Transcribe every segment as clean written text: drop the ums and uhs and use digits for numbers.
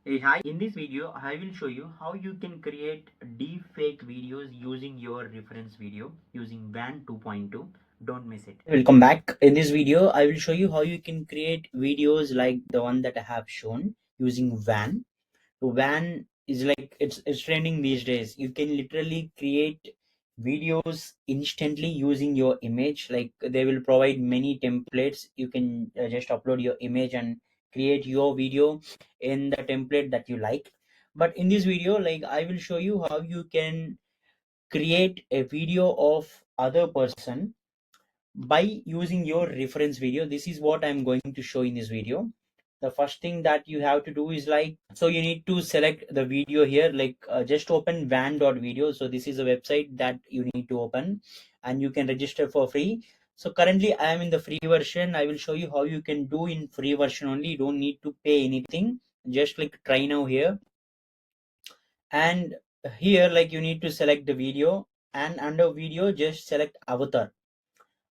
Hey, hi. In this video, I will show you how you can create deepfake videos using your reference video using Wan 2.2. Don't miss it. Welcome back. In this video, I will show you how you can create videos like the one that I have shown using Wan. So Wan is like it's trending these days. You can literally create videos instantly using your image. Like they will provide many templates. You can just upload your image and create your video in the template that you like. But in this video, like I will show you how you can create a video of other person by using your reference video. This is what I'm going to show in this video. The first thing that you have to do is like, so you need to select the video here, like just open van.video. So this is a website that you need to open and you can register for free. So currently I am in the free version. I will show you how you can do in free version only. You don't need to pay anything. Just click try now here, and here like you need to select the video, and under video just select avatar.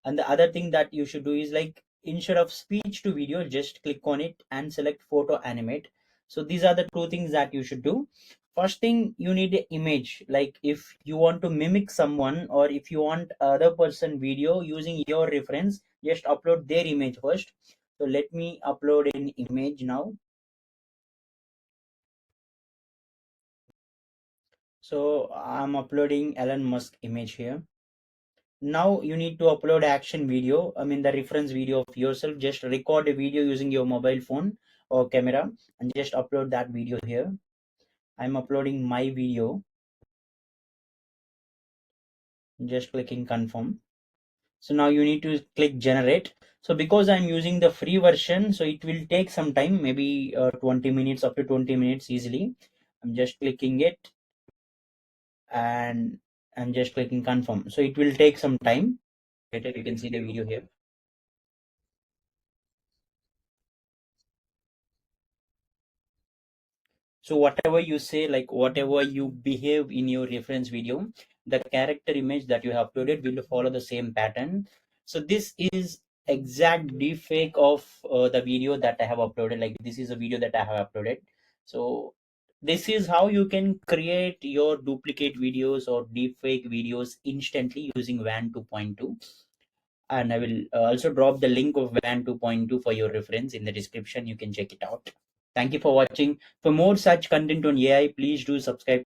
And the other thing that you should do is like, instead of speech to video, just click on it and select photo animate. So these are the two things that you should do. First thing, you need an image. Like if you want to mimic someone or if you want other person video using your reference, just upload their image first. So let me upload an image now. So I'm uploading Elon Musk image here. Now you need to upload action video, I mean the reference video of yourself. Just record a video using your mobile phone or camera and just upload that video here. I'm uploading my video, just clicking confirm. So now you need to click generate. So because I'm using the free version, so it will take some time, maybe 20 minutes, up to 20 minutes easily. I'm just clicking it and I'm just clicking confirm. So it will take some time. Later you can see the video here. So whatever you say, like whatever you behave in your reference video, the character image that you have uploaded will follow the same pattern. So this is exact deepfake of the video that I have uploaded. Like this is a video that I have uploaded. So this is how you can create your duplicate videos or deepfake videos instantly using Wan 2.2. And I will also drop the link of Wan 2.2 for your reference in the description. You can check it out. Thank you for watching. For more such content on AI, please do subscribe